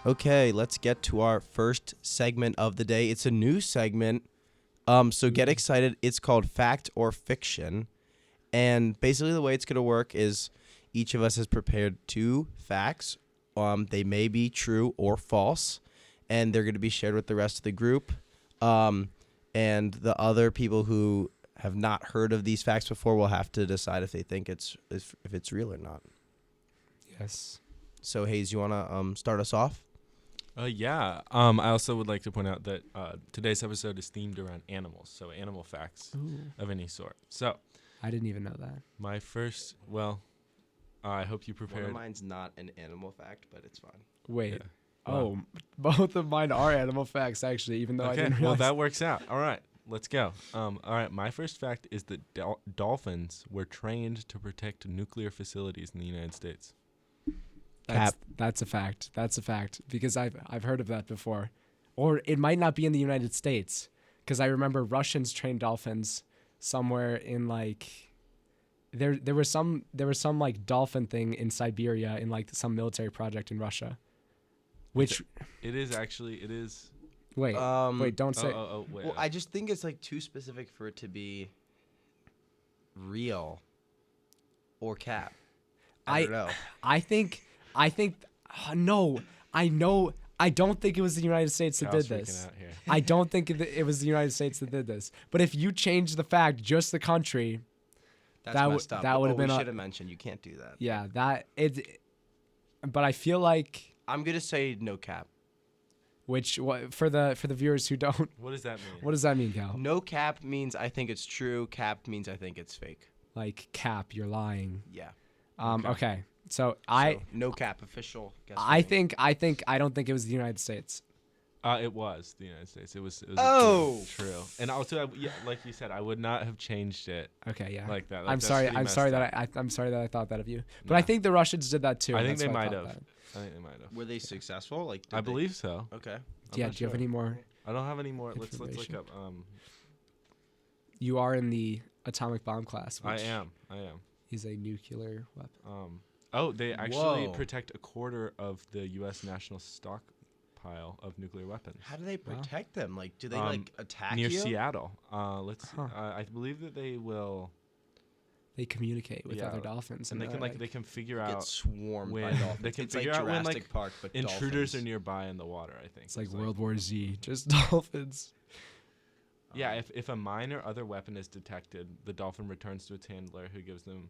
Okay, let's get to our first segment of the day. It's a new segment, so get excited. It's called Fact or Fiction, and basically the way it's going to work is each of us has prepared 2 facts. They may be true or false, and they're going to be shared with the rest of the group. And the other people who have not heard of these facts before will have to decide if they think if it's real or not. Yes. So, Hayes, you want to start us off? Yeah. I also would like to point out that today's episode is themed around animals, so animal facts of any sort. So, I didn't even know that. my first, I hope you prepared. One of mine's not an animal fact, but it's fine. Wait. Yeah. Oh, both of mine are animal facts, actually, even though I didn't well, realize. that works out. All right, let's go. All right, my first fact is that dolphins were trained to protect nuclear facilities in the United States. That's a fact. That's a fact because I've heard of that before, or it might not be in the United States because I remember Russians trained dolphins somewhere in like there was some like dolphin thing in Siberia in like some military project in Russia, which it is. Wait, don't say. Wait. Well, I just think it's like too specific for it to be real or cap. I don't know. No, I know. I don't think it was the United States that did this. I don't think it was the United States that did this. But if you change the fact, just the country, That's that messed up. that would have been. We should have mentioned you can't do that. Yeah, that it. But I feel like I'm gonna say no cap. for the viewers who don't. What does that mean? What does that mean, Cal? No cap means I think it's true. Cap means I think it's fake. Like cap, you're lying. Yeah. Okay. So no cap official. I don't think it was the United States. It was the United States. It was true. And also, like you said, I would not have changed it. Okay, yeah. Like that. I'm sorry that I thought that of you. But I think the Russians did that too. I think they might have. Were they successful? Like I believe so. Okay. Do you have any more? I don't have any more. Let's look up. You are in the atomic bomb class. I am. Is a nuclear weapon. They actually protect a quarter of the U.S. national stockpile of nuclear weapons. How do they protect them? Like, do they attack near you? Seattle? I believe that they will. They communicate with other dolphins, and they can figure out. Get swarmed when by dolphins. They can it's figure like out when Jurassic Park, but intruders dolphins. are nearby in the water. I think it's like World War Z, just dolphins. Yeah, if a mine or other weapon is detected, the dolphin returns to its handler, who gives them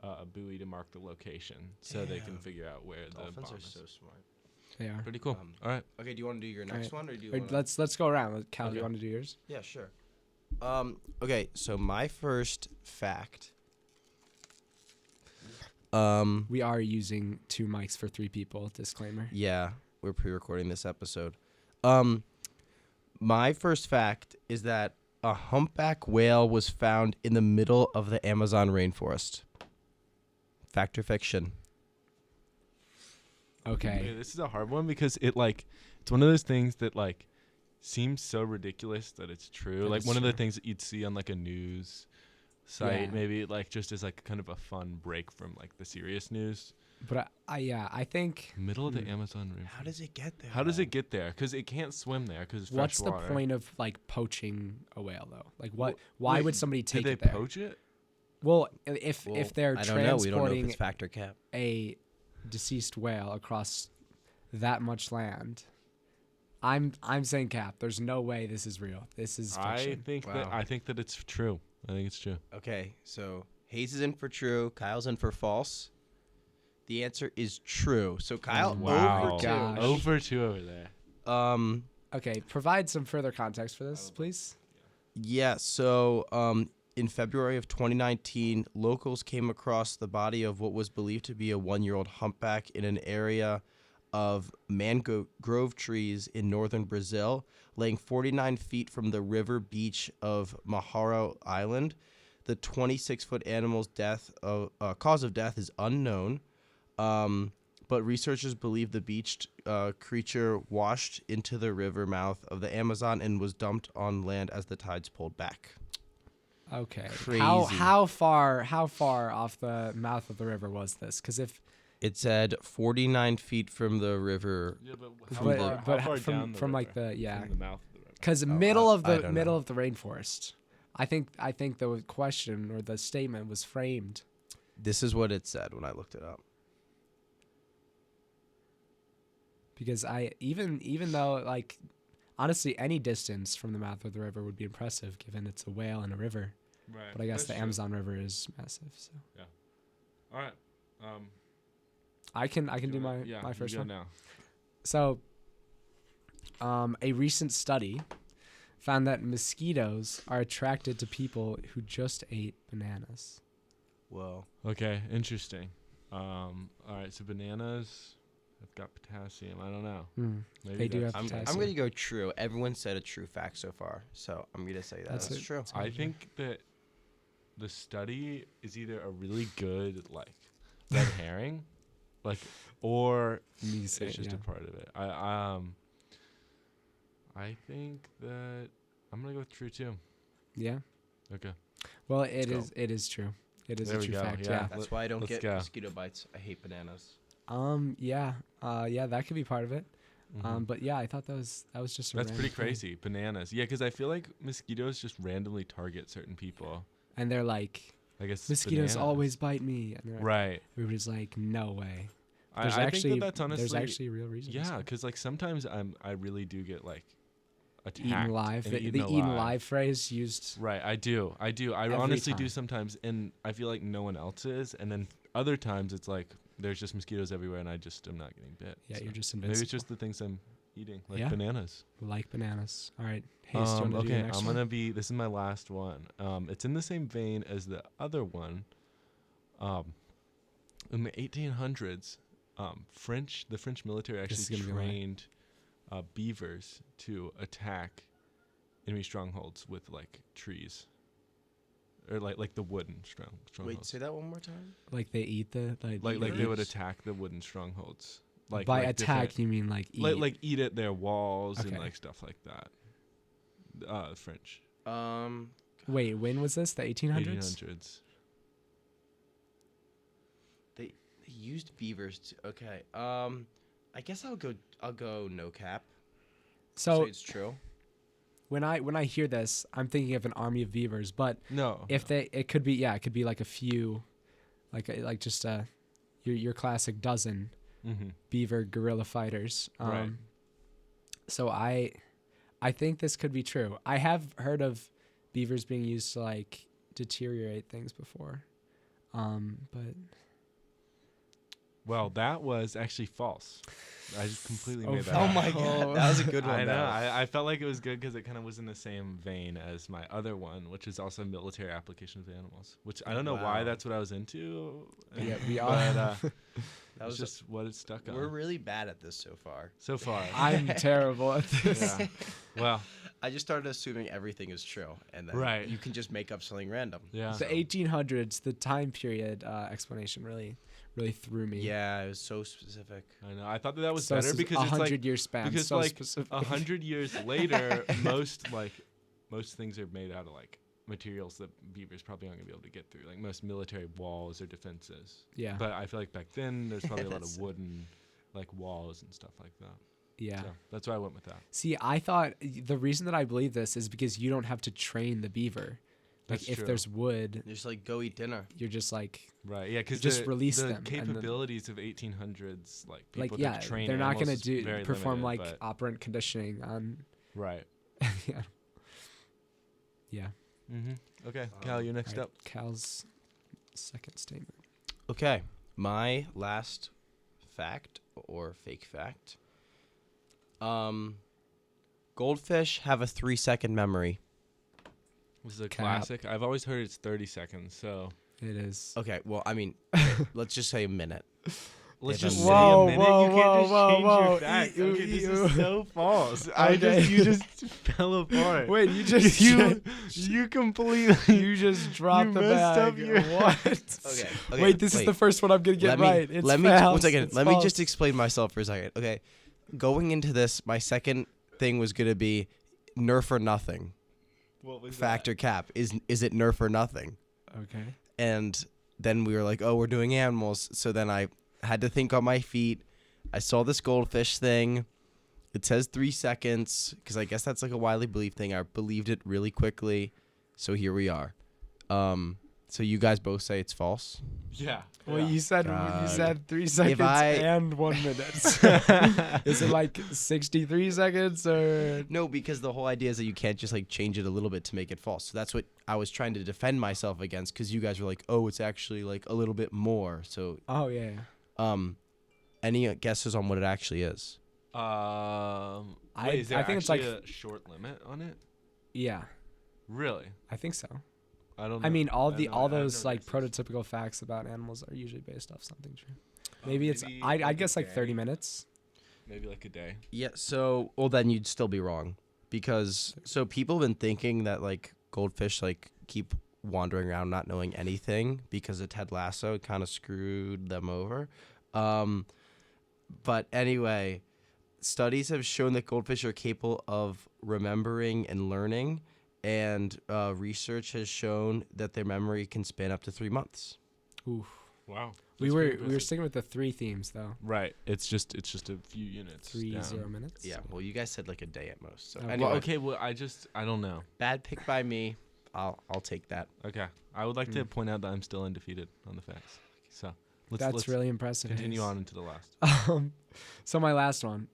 a buoy to mark the location, so they can figure out where dolphins the bomb are is. so smart. They are Pretty cool. All right. Okay, do you want to do your next one, or do you? Let's go around. Cal, do you want to do yours? Yeah, sure. Okay, so my first fact. We are using 2 mics for 3 people. Disclaimer. Yeah, we're pre-recording this episode. My first fact is that a humpback whale was found in the middle of the Amazon rainforest. Fact or fiction? Okay. This is a hard one because it's one of those things that seems so ridiculous that it's true. That like is one of the true. things that you'd see on a news site, Yeah. maybe just as kind of a fun break from the serious news. But I think Middle of the Amazon rainforest. How does it get there? How does it get there? Because it can't swim there because it's fresh what's the water. point of poaching a whale though? Why would somebody take Did it they there? poach it? Well, if they're I don't know. We don't know if transporting it's fact or cap. a deceased whale across that much land, I'm saying cap. There's no way this is real. This is fiction. I think that it's true. I think it's true. Okay, so Hayes is in for true. Kyle's in for false. The answer is true. So Kyle, Wow. over 2. Gosh. Over 2 over there. Okay, provide some further context for this, please. Yeah, so in February of 2019, locals came across the body of what was believed to be a 1-year-old humpback in an area of mangrove trees in northern Brazil, laying 49 feet from the river beach of Maharo Island. The 26-foot animal's cause of death is unknown, but researchers believe the beached creature washed into the river mouth of the Amazon and was dumped on land as the tides pulled back. Okay. Crazy. How far off the mouth of the river was this? Because It said 49 feet from the river. Yeah, but But how far from down the from like river? the From the mouth of the river. because Oh, middle of I the don't middle know. of the rainforest. I think the question or the statement was framed This is what it said when I looked it up. because I even though like honestly any distance from the mouth of the river would be impressive given it's a whale and a river. Right. But I guess That's the true. Amazon River is massive. So All right. I can do my yeah, my you first go one. now. So a recent study found that mosquitoes are attracted to people who just ate bananas. Whoa. Okay, interesting. All right, so bananas have got potassium. I don't know. Maybe They do that's have the I'm case. potassium. going to go true. Everyone said a true fact so far. So I'm going to say that's That's it. true. I think that the study is either a really good like red herring, like, or Me it's say, just yeah. a part of it. I think that I'm gonna go with true too. Yeah. Okay. Well, Let's go. it is true. It is There a we true go, fact. yeah. Yeah. That's why I don't let's get go. mosquito bites. I hate bananas. Yeah. Yeah, that could be part of it. Mhm. But yeah, I thought that was just a That's pretty random thing. crazy. Bananas. Yeah, because I feel like mosquitoes just randomly target certain people. And they're like, I guess mosquitoes bananas. always bite me. And they're Right. everybody's like, no way. I There's think actually that that's honestly there's actually a real reason. yeah, because like sometimes I really do get like attacked Eaten alive. and The eaten eaten alive. alive phrase used. Right, I do. I Every honestly do time. sometimes, and I feel like no one else is. And then other times it's like there's just mosquitoes everywhere, and I just am not getting bit. Yeah, so you're just maybe invincible. it's just the things I'm eating, like Yeah. bananas. Like bananas. All right. Hey, do you want to do your Okay, next I'm one? gonna be. This is my last one. It's in the same vein as the other one. In the 1800s, the French military This is actually gonna be mine. trained beavers to attack enemy strongholds with like trees, or like the wooden strongholds. Wait, say that one more time. Like they eat the like they would beavers? attack the wooden strongholds. by like attack different- you mean like eat. like eat at their walls and Okay. like stuff like that. French Wait, when was this? The 1800s? 1800s. They used beavers. Okay. I guess I'll go no cap. So Say it's true. when I hear this, I'm thinking of an army of beavers, but No. if it could be like a few like just your classic dozen Mm-hmm. beaver guerrilla fighters. Right. So I think this could be true. I have heard of beavers being used to like deteriorate things before. But Well, that was actually false. I just completely made that Oh up. my god, that was a good one. I know. though. I felt like it was good because it kind of was in the same vein as my other one, which is also military application of animals. Which I don't know why Wow. that's what I was into. yeah, we But are. That it's was just what it's stuck on We're really bad at this so far. so far. I'm terrible at this. yeah. Well, I just started assuming everything is true, and then Right. you can just make up something random. yeah. The 1800s, the time period explanation really threw me. Yeah, it was so specific. I know. I thought that was So better because it's like 100 year span. because so like specific. 100 years later, most things are made out of like materials that beavers probably aren't gonna be able to get through, like most military walls or defenses. Yeah. But I feel like back then there's probably a lot That's- of wooden like walls and stuff like that. Yeah. So that's why I went with that. See, I thought the reason that I believe this is because you don't have to train the beaver. Like That's if true. there's wood, Just like go eat dinner. you're just like Right. Yeah. Because Just release the them and then- capabilities of 1800s, like people that yeah, train they're not gonna animals is very perform limited, like but- operant conditioning on. right. Yeah. Yeah. Mm-hmm. Okay, Cal, you're next Alright, up. Cal's second statement. Okay, my last fact or fake fact. Goldfish have a 3-second memory. This is a Cap. classic. I've always heard it's 30 seconds. So It is. Okay, well, I mean, let's just say a minute. let's They have just a say Whoa, a minute. whoa, You can't just whoa, change whoa. your facts. Ew, Okay, this ew. is so false. Okay. You just fell apart. Wait, you just you completely you just dropped you the messed bag. up your- What? Okay. Wait, this is the first one I'm gonna get let me, right. It's let me false. one second. It's Let me false. just explain myself for a second. Okay, going into this, my second thing was gonna be nerf or nothing. What was Fact or cap? Is it nerf or nothing? Okay. And then we were like, oh, we're doing animals. So then I Had to think on my feet. I saw this goldfish thing. It says 3 seconds because I guess that's like a widely believed thing. I believed it really quickly. So here we are. So you guys both say it's false? Yeah. Well, you said God. 3 seconds and 1 minute. Is it like 63 seconds or? No, because the whole idea is that you can't just like change it a little bit to make it false. So that's what I was trying to defend myself against because you guys were like, oh, it's actually like a little bit more. So Oh yeah. any guesses on what it actually is? Wait, is there I think it's like a short limit on it? Yeah, Really? I think so. I don't know. I mean, all I have no those like guesses. prototypical facts about animals are usually based off something true. Maybe it's I guess like 30 minutes. Maybe like a day. Yeah, so well then you'd still be wrong because so people have been thinking that like goldfish like keep wandering around not knowing anything because of Ted Lasso kind of screwed them over. But anyway, studies have shown that goldfish are capable of remembering and learning, and research has shown that their memory can span up to 3 months. Oof. Wow. We were sticking with the 3 themes though. Right. It's just a few units. 0 down. minutes. Yeah, well you guys said like a day at most. So Okay. anyway, Well, okay. Well, I don't know. bad pick by me. I'll take that. Okay. I would like to point out that I'm still undefeated on the facts. So let's Really impressive. continue on into the last. So my last one.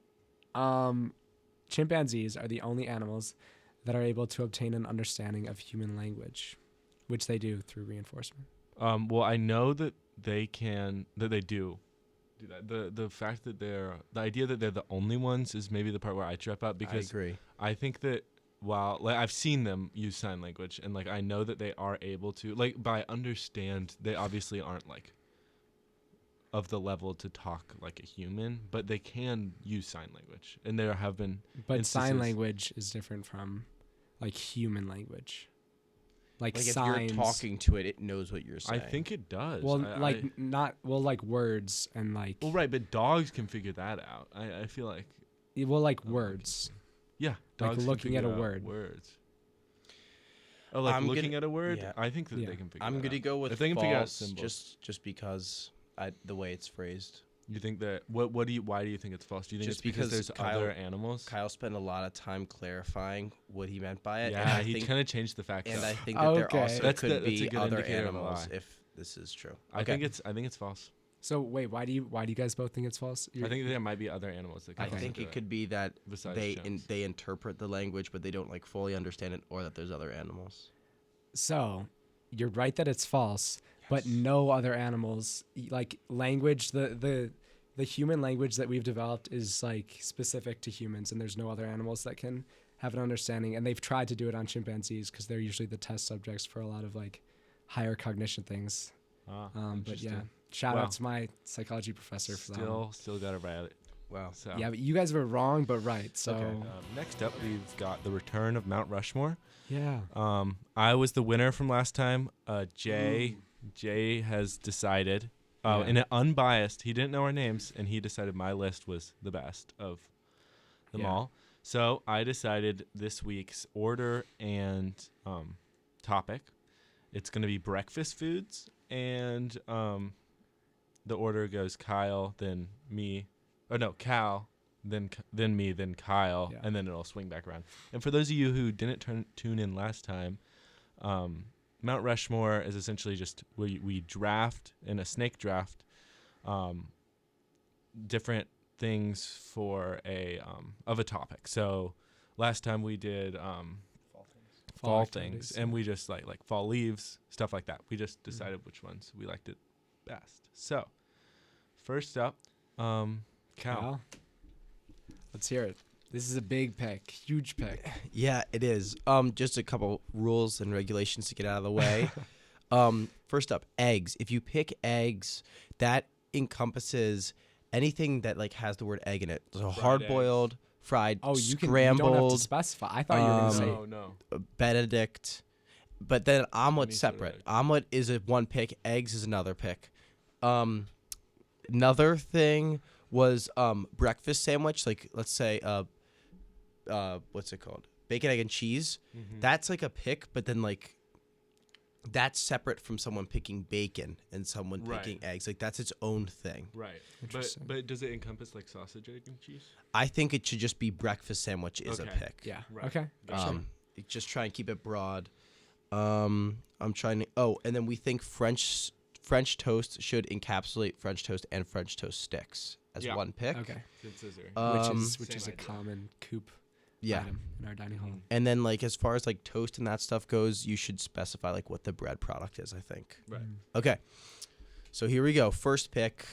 Chimpanzees are the only animals that are able to obtain an understanding of human language, which they do through reinforcement. Well, I know that they do that. The fact that the idea that they're the only ones is maybe the part where I trip up because I agree. I think that while like I've seen them use sign language and like I know that they are able to like by understand they obviously aren't like of the level to talk like a human, but they can use sign language and there have been But sign instances- language is different from like human language. Like Like signs. if you're talking to it, it knows what you're I saying. think it does. Well, I- like words and like well, right, but dogs can figure that out. I feel like words. yeah, Like dogs can looking at figure a out word. Words. Oh, like I'm looking gonna- at a word. yeah. I think that Yeah. they can figure. I'm that gonna out. go with if they can figure out false, symbols. just because the way it's phrased. You think that why do you think it's false? Do you think Just it's because because there's Kyle- other animals? Kyle spent a lot of time clarifying what he meant by it. and Yeah, I he think, kind of changed the facts. and up. I think that there Okay. also That's could a be good other indicator of animals why. if this is true. I think it's false. So wait, why do you guys both think it's false? I think there might be other animals that. Can I also think do it could be that besides they chimps. they interpret the language, but they don't like fully understand it, or that there's other animals. So, you're right that it's false, but no other animals like language the human language that we've developed is like specific to humans and there's no other animals that can have an understanding and they've tried to do it on chimpanzees because they're usually the test subjects for a lot of like higher cognition things. But yeah, interesting. shout Wow. out to my psychology professor for that one. Still got it right. Wow. So Yeah, but you guys were wrong but right. So Okay. next up we've got the return of Mount Rushmore. yeah. I was the winner from last time. Jay has decided, Yeah. in an unbiased, he didn't know our names, and he decided my list was the best of them Yeah. all. So I decided this week's order and topic. It's going to be breakfast foods, and the order goes Kyle, then me, or no, Cal, then me, then Kyle, Yeah. and then it'll swing back around. And for those of you who didn't tune in last time, Mount Rushmore is essentially just we draft in a snake draft different things for a of a topic. So last time we did fall activities, things, and we just like fall leaves, stuff like that. We just decided which ones we liked it best. So first up, Cal. Cal? Let's hear it. This is a big pick, huge pick. Yeah, it is. Just a couple rules and regulations to get out of the way. First up, eggs. If you pick eggs, that encompasses anything that like has the word egg in it. So hard boiled, fried, Oh, you don't have to scrambled, specify. I thought you were going to say. No. Benedict. But then omelet's Any sort of separate. egg. Omelet is one pick. Eggs is another pick. Another thing was breakfast sandwich. Like let's say what's it called? Bacon, egg, and cheese. Mm-hmm. That's like a pick. But then like that's separate from someone picking bacon and someone Right. picking eggs. Like that's its own thing. Right. Interesting. But does it encompass like sausage, egg, and cheese? I think it should just be breakfast sandwich is a Okay. pick. Yeah. Right. Okay. Gotcha. Just try and keep it broad. I'm trying to. Oh, and then we think French toast should encapsulate French toast and French toast sticks as Yeah. one pick. Okay. Good scissor. Which is a same idea. common coupe Yeah. item in our dining hall. And then like as far as like toast and that stuff goes, you should specify like what the bread product is, I think. Right. Okay. So here we go. First pick.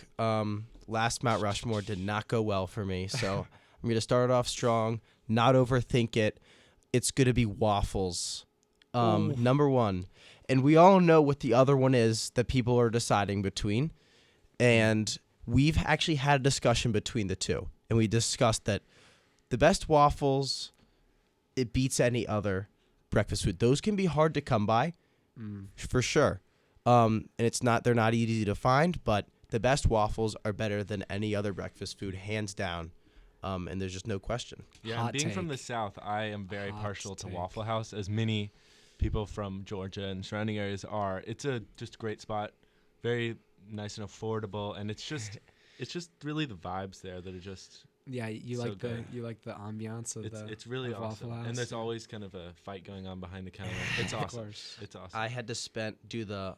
Last Mount Rushmore did not go well for me. So I'm going to start off strong, not overthink it. It's going to be waffles. Number one. And we all know what the other one is that people are deciding between. And we've actually had a discussion between the two. And we discussed that the best waffles, it beats any other breakfast food. Those can be hard to come by, for sure. And they're not easy to find, but the best waffles are better than any other breakfast food, hands down. And there's just no question. Yeah, Hot and being from take. the South, I am very Hot partial to take. Waffle House, as many people from Georgia and surrounding areas are. It's a just great spot, very nice and affordable, and it's just really the vibes there that are just Yeah, you So like the good. ambiance of it's really of Waffle awesome. House. And there's always kind of a fight going on behind the counter. It's Of awesome. course. It's awesome. I had to do the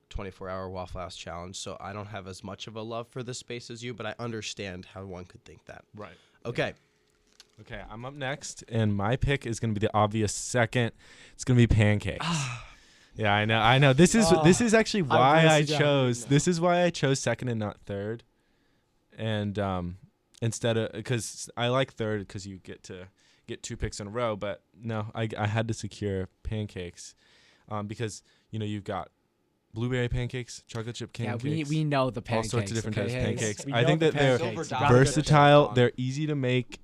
24-hour Waffle House challenge, so I don't have as much of a love for this space as you, but I understand how one could think that. Right. Okay. Okay, I'm up next, and my pick is going to be the obvious second. It's going to be pancakes. Yeah, I know. This is actually why I wrote it down. chose. This is why I chose second and not third. And instead of because I like third because you get to get 2 picks in a row, but no, I had to secure pancakes, because you've got blueberry pancakes, chocolate chip Yeah, pancakes. we know the all pancakes. sorts of different types of okay? pancakes. We I know think the that they're pancakes. Silver You gotta versatile. good. They're easy to make.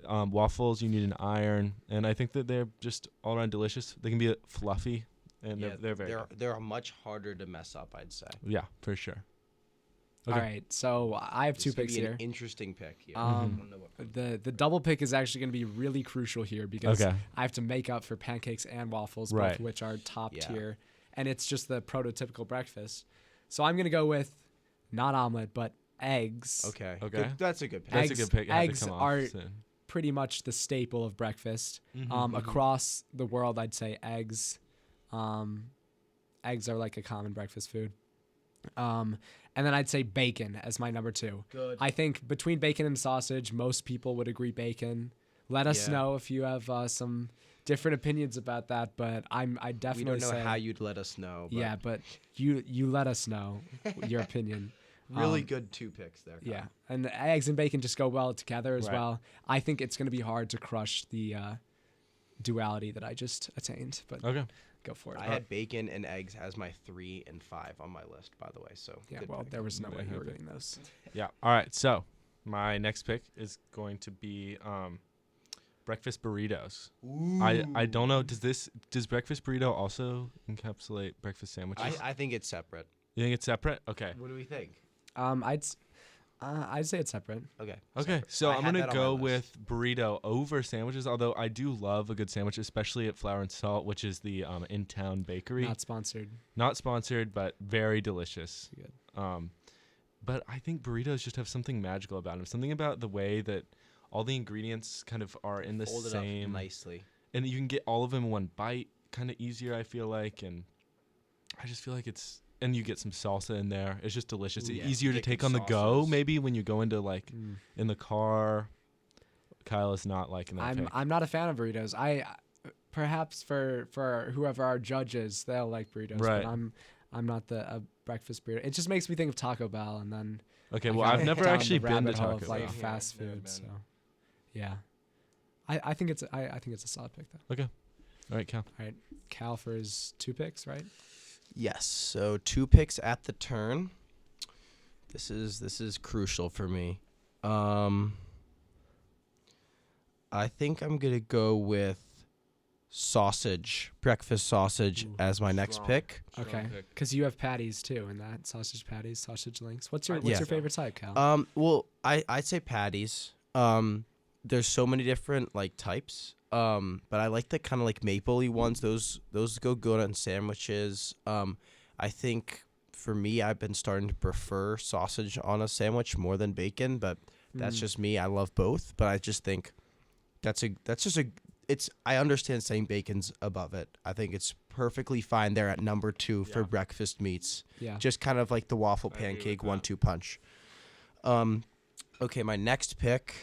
Waffles, you need an iron, and I think that they're just all around delicious. They can be fluffy, and Yeah, they're very good. they're much harder to mess up, I'd say. Yeah, for sure. All Okay. right, so I have This 2 is gonna picks be here. An interesting pick here. Um, I don't know what- The double pick is actually going to be really crucial here because Okay. I have to make up for pancakes and waffles, Right. both of which are top Yeah. tier, and it's just the prototypical breakfast. So I'm going to go with not omelet, but eggs. Okay. Okay. Good- that's a good pick. That's Eggs- a good pick. It had to eggs come off are- soon. Pretty much the staple of breakfast. Mhm. Across the world, I'd say eggs. Eggs are like a common breakfast food. And then I'd say bacon as my number 2. Good. I think between bacon and sausage, most people would agree bacon. Let us Yeah. know if you have some different opinions about that, but I We definitely don't know say how you'd let us know. But yeah, but you let us know your opinion. Really good 2 picks there. Kyle. Yeah, and the eggs and bacon just go well together as Right. well. I think it's going to be hard to crush the duality that I just attained, but Okay. go for it. I had bacon and eggs as my 3 and 5 on my list, by the way. So Yeah, good well, pick. there was no way you were Okay. getting those. Yeah. All right. So my next pick is going to be breakfast burritos. I don't know. Does breakfast burrito also encapsulate breakfast sandwiches? I think it's separate. You think it's separate? Okay. What do we think? I'd say it's separate. Okay. Okay, separate. so I I'm had gonna that on my go list. with burrito over sandwiches. Although I do love a good sandwich, especially at Flour and Salt, which is the in-town bakery. Not sponsored. Not sponsored, but very delicious. Good. But I think burritos just have something magical about them. Something about the way that all the ingredients kind of are in the Fold it same, up nicely. and you can get all of them in one bite, kind of easier. I feel like, and I just feel like it's. And you get some salsa in there. It's just delicious. Ooh, It's yeah. easier to Get good take on the go, sauces. maybe when you go into like in the car. Kyle is not liking that pick. I'm not a fan of burritos. I perhaps for whoever our judges, they'll like burritos, Right. but I'm not a breakfast burrito. It just makes me think of Taco Bell, and then Okay, I well, kinda I've never down the actually been to rabbit hole Taco of like Bell. Same fast here, never food. been. So yeah, I think it's a solid pick though. All right, Cal. All right, Cal for his 2 picks, right? Yes. So 2 picks at the turn. This is crucial for me. I think I'm gonna go with breakfast sausage Ooh, as my next strong. pick. Okay, because you have patties too, in that sausage patties, sausage links. What's your Yeah. favorite type, Cal? Well, I'd say patties. There's so many different like types. But I like the kind of like mapley ones. Those go good on sandwiches. I think for me, I've been starting to prefer sausage on a sandwich more than bacon, but that's just me. I love both, but I just think I understand saying bacon's above it. I think it's perfectly fine there at number 2 for breakfast meats. Yeah. Just kind of like the waffle pancake 1-2 punch. Okay, my next pick.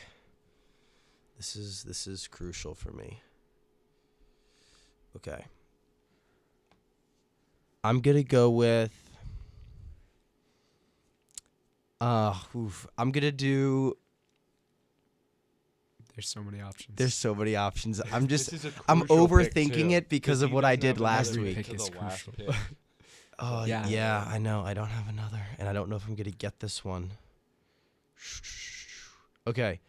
This is crucial for me. Okay. I'm going to go with I'm going to do There's so many options. There's so many options. I'm This is a I'm crucial pick, overthinking too, it because of he what I doesn't did have last another week. pick to is the last crucial. pick. Oh, Yeah. yeah, I know. I don't have another, and I don't know if I'm going to get this one. Okay.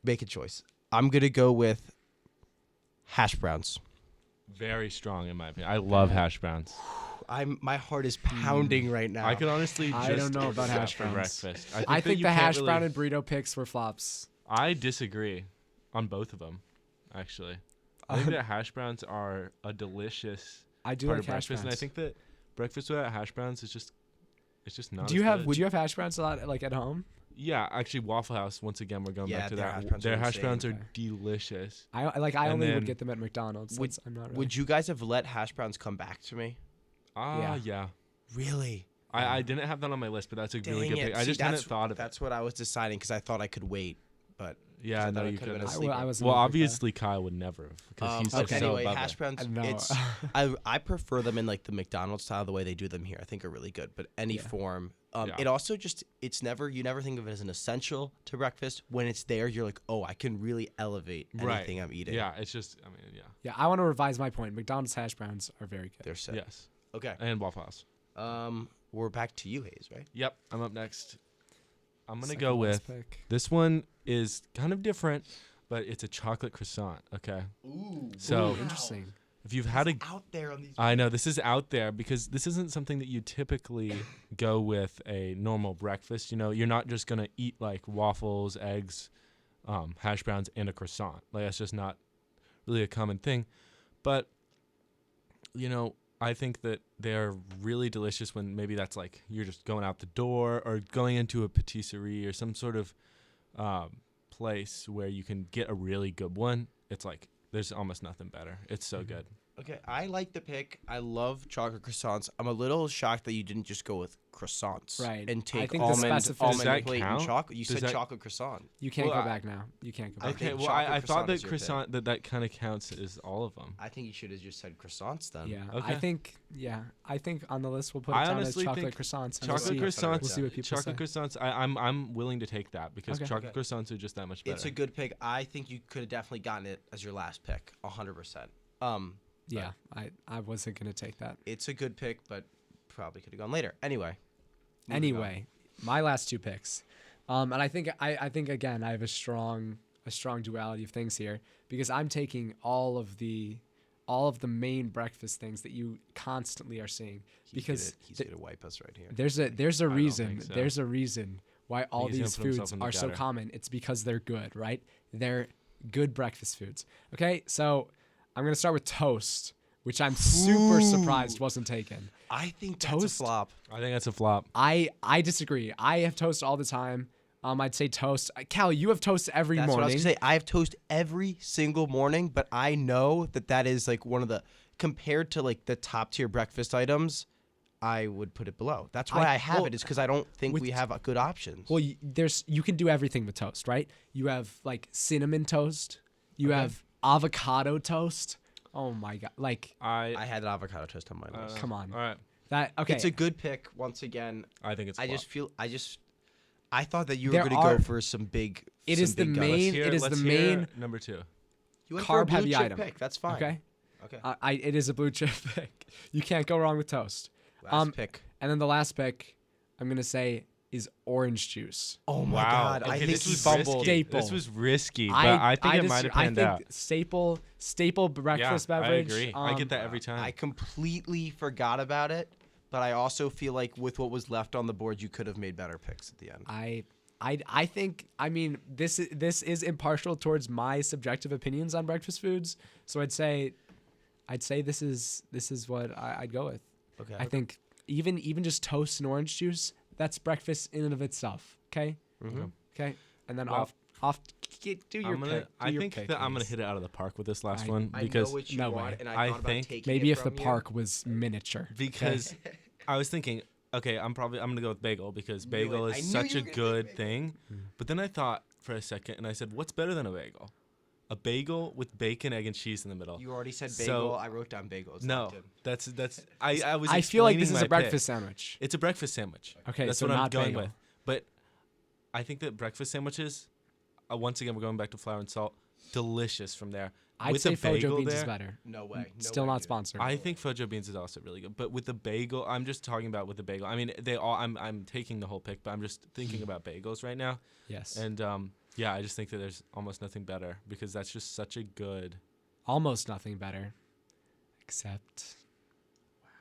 Make a choice. I'm going to go with hash browns. Very strong in my opinion. I love hash browns. My heart is pounding right now. I could honestly I just don't know order about that hash for browns. breakfast. I that think you the can't hash really- brown and burrito picks were flops. I disagree on both of them, actually. I think that hash browns are a delicious I do part like of hash breakfast, browns. and I think that breakfast without hash browns is just not. Do you as have good. would you have hash browns a lot like at home? Yeah, actually, Waffle House. Once again, we're going Yeah, back to their that. hash browns Their are hash insane. browns are Okay. delicious. I And only then- would get them at McDonald's. Would- I'm not really. Would you guys have let hash browns come back to me? Yeah. Really? I didn't have that on my list, but that's a really Dang good it. pick. I See, just hadn't that's- thought of it. That's what I was deciding because I thought I could wait, but Yeah, I no, thought it you could've could. been a I, sleeper. I was Well, obviously Kyle would never have because he's just okay. so Anyway, above hash it. browns. No. It's I prefer them in like the McDonald's style, the way they do them here. I think are really good. But any Yeah. form, Yeah. it also just you never think of it as an essential to breakfast. When it's there, you're like, oh, I can really elevate anything I'm eating. Yeah, it's just. I mean, yeah. Yeah, I want to revise my point. McDonald's hash browns are very good. They're sick. Yes. Okay. And Waffle House. We're back to you, Hayes, right? Yep, I'm up next. I'm gonna Second go last with pick. this one is kind of different, but it's a chocolate croissant. Okay. Ooh. So Ooh, interesting. if you've had a, out there on these. I know this is out there because this isn't something that you typically go with a normal breakfast. You know, you're not just gonna eat like waffles, eggs, hash browns, and a croissant. Like that's just not really a common thing. But you know, I think that they're really delicious when maybe that's like you're just going out the door or going into a patisserie or some sort of place where you can get a really good one. It's like there's almost nothing better. It's so good. Okay, I like the pick. I love chocolate croissants. I'm a little shocked that you didn't just go with croissants, Right. And I take think the almond specificity- Does that plate and count? chocolate. You Does said that- chocolate croissant. You can't Well, go back now. You can't go I back. Okay, think well, chocolate I thought croissant that is your pick. croissant that kind of counts as all of them. I think you should have just said croissants then. Yeah, Okay. I think on the list we'll put I it down as honestly chocolate think croissants. and Chocolate we'll see, croissants. We'll see what people chocolate say. croissants. I'm willing to take that because Okay. chocolate Okay. croissants are just that much better. It's a good pick. I think you could have definitely gotten it as your last pick, 100%. Yeah, I wasn't gonna take that. It's a good pick, but probably could have gone later. Anyway. moving on. Anyway, my last two picks, and I think again I have a strong duality of things here because I'm taking all of the main breakfast things that you constantly are seeing because he's gonna wipe us right here. there's a don't reason think so. there's a reason why all he's gonna these put himself foods in the are so gutter. common. It's because they're good, right? They're good breakfast foods. Okay, so I'm gonna start with toast, which I'm super surprised wasn't taken. I think that's Toast? a flop. I think that's a flop. I disagree. I have toast all the time. I'd say toast. Cal, you have toast every That's what I was morning. gonna say. I have toast every single morning, but I know that is like one of the compared to like the top tier breakfast items. I would put it below. That's why I have well, it. Is because I don't think with- we have good options. Well, you can do everything with toast, right? You have like cinnamon toast. You have avocado toast. Oh my god! Like I had an avocado toast on my list. come on. All right. that. Okay. It's a good pick. Once again, I think it's. I just feel I thought that you were There going to are- go for some big. It some is the big guns. main- Here, it is let's the hear main number 2. You went for a carb-heavy blue chip item. pick. That's fine. okay. Okay. It is a blue chip pick. You can't go wrong with toast. Last pick. And then the last pick, I'm gonna say, is orange juice. Oh my Wow. God! Okay, I think this he was fumbled. risky. Staple. This was risky, but I think it might have panned out. Staple breakfast beverage. I agree. I get that every time. I completely forgot about it, but I also feel like with what was left on the board, you could have made better picks at the end. I think, I mean, this is impartial towards my subjective opinions on breakfast foods. So I'd say this is what I'd go with. Okay. I think even just toast and orange juice, that's breakfast in and of itself. Okay. Mhm. Okay. And then Well, do your pick. I think that I'm gonna hit it out of the park with this last one I because know what you no want, way. and I thought about think taking Maybe it if the from you. park was miniature. because I was thinking, okay, I'm gonna go with bagel because Knew bagel it. I is knew such you a were gonna good pick thing. But then I thought for a second and I said, what's better than a bagel? A bagel with bacon, egg, and cheese in the middle. You already said So- bagel. I wrote down bagel. It's No, locked in. that's I was. I feel like this explaining is my a breakfast pick. sandwich. It's a breakfast sandwich. Okay, That's so what I'm not going bagel. with. But I think that breakfast sandwiches, once again, we're going back to flour and salt. Delicious from there. I'd with say a bagel Fojo beans there, is better. No way. No Still way, not dude. sponsored. I think Fojo beans is also really good. But with the bagel, I'm just talking about with the bagel. I mean, they all. I'm taking the whole pick, but I'm just thinking about bagels right now. Yes. And yeah, I just think that there's almost nothing better because that's just such a good. Almost nothing better. Except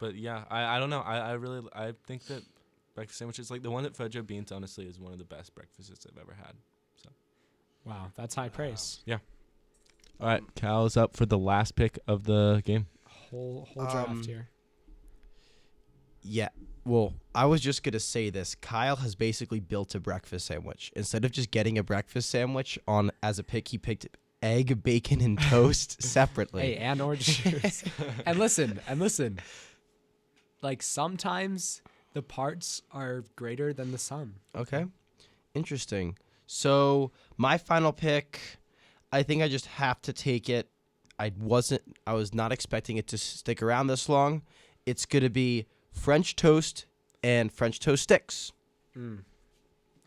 But yeah, I don't know. I think that breakfast sandwiches, like the one at Fojo Beans, honestly, is one of the best breakfasts I've ever had. wow, that's high praise. All right, Cal is up for the last pick of the game. Whole draft here. Yeah. Well, I was just gonna say this. Kyle has basically built a breakfast sandwich. Instead of just getting a breakfast sandwich on as a pick, he picked egg, bacon, and toast separately. Hey, and orange juice. and listen. Like sometimes the parts are greater than the sum. Okay. Interesting. So my final pick, I think I just have to take it. I was not expecting it to stick around this long. It's gonna be French toast and French toast sticks.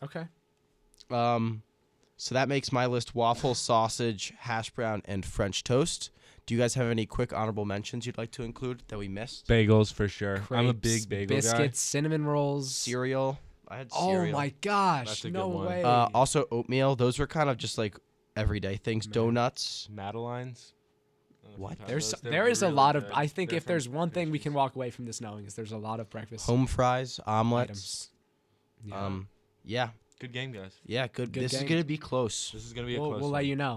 Okay. So that makes my list waffle, sausage, hash brown, and French toast. Do you guys have any quick honorable mentions you'd like to include that we missed? Bagels for sure. I'm a Crepes, big bagel biscuits, cinnamon rolls. Cereal. I had Oh cereal. my gosh! That's a No good one. way. Also oatmeal. Those were kind of just like everyday things. Man. Donuts. guy. Madelines. I don't know if What? you've had There's those. They're there is a really lot of. good. I think They're if there's from one thing we can Hershey's. walk away from this knowing is there's a lot of breakfast Home fries, omelets. items. Yeah. Good game, guys. Yeah, good. Good This game. is gonna be close. This is gonna be a We'll close let one. you know.